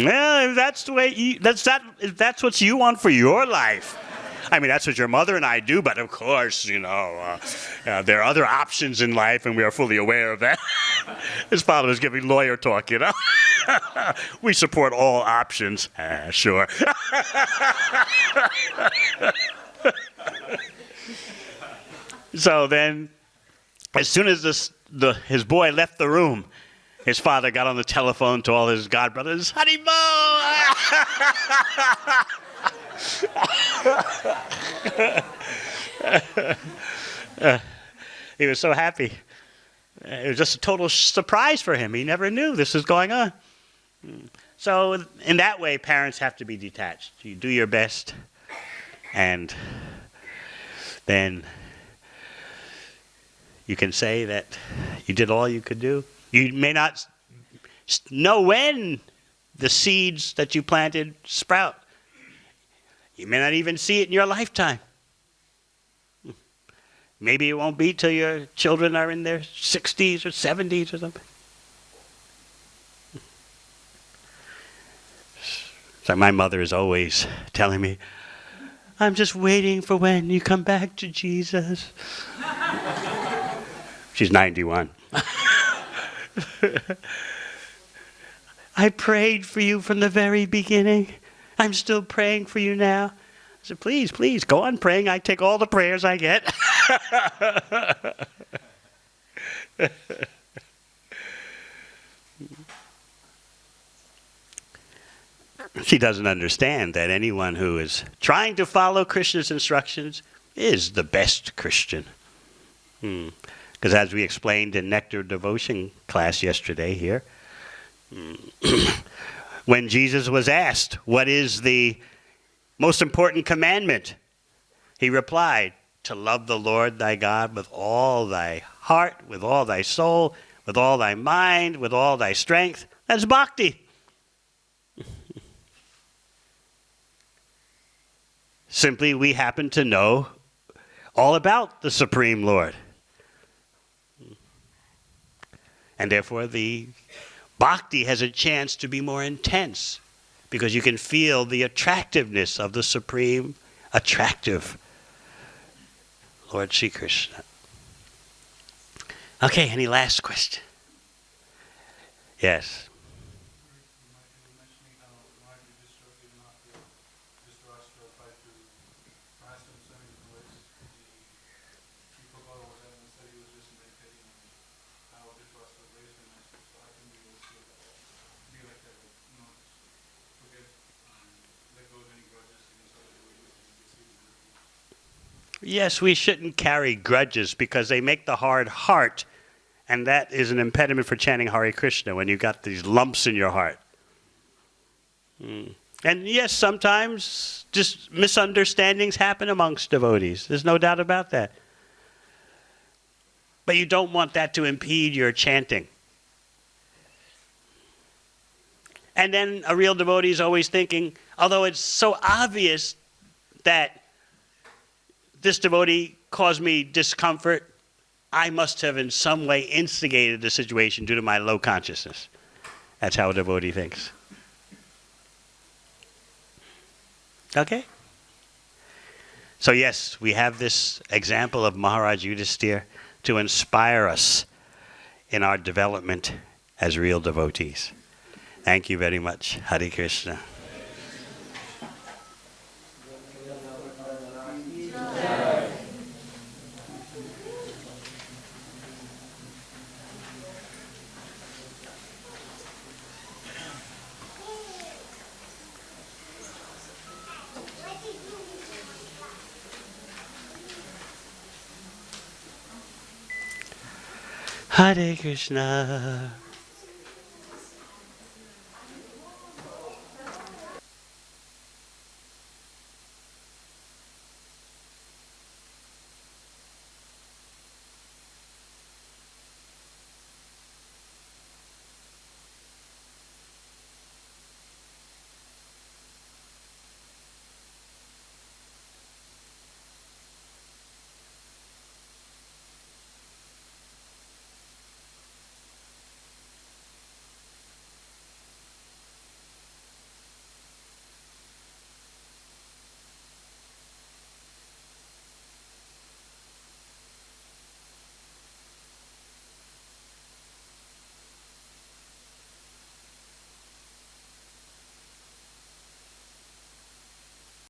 Well, if that's the way if that's what you want for your life. I mean, that's what your mother and I do, but of course, there are other options in life, and we are fully aware of that. His father was giving lawyer talk, We support all options. Sure. So then, as soon as his boy left the room, his father got on the telephone to all his godbrothers. Haribol! He was so happy. It was just a total surprise for him. He never knew this was going on. So in that way, parents have to be detached. You do your best, and then you can say that you did all you could do. You may not know when the seeds that you planted sprout. You may not even see it in your lifetime. Maybe it won't be till your children are in their 60s or 70s or something. So my mother is always telling me, I'm just waiting for when you come back to Jesus. She's 91. I prayed for you from the very beginning. I'm still praying for you now. I said, please, please, go on praying. I take all the prayers I get. She doesn't understand that anyone who is trying to follow Krishna's instructions is the best Christian. Because as we explained in Nectar Devotion class yesterday here, when Jesus was asked, what is the most important commandment? He replied, to love the Lord thy God with all thy heart, with all thy soul, with all thy mind, with all thy strength. That's bhakti. Simply, we happen to know all about the Supreme Lord. And therefore, the bhakti has a chance to be more intense because you can feel the attractiveness of the Supreme Attractive Lord Sri Krishna. Okay, any last question? Yes. Yes, we shouldn't carry grudges because they make the hard heart, and that is an impediment for chanting Hare Krishna when you've got these lumps in your heart. And yes, sometimes just misunderstandings happen amongst devotees. There's no doubt about that. But you don't want that to impede your chanting. And then a real devotee is always thinking, although it's so obvious that this devotee caused me discomfort, I must have in some way instigated the situation due to my low consciousness. That's how a devotee thinks. Okay? So yes, we have this example of Maharaj Yudhisthira to inspire us in our development as real devotees. Thank you very much. Hare Krishna. Hare Krishna.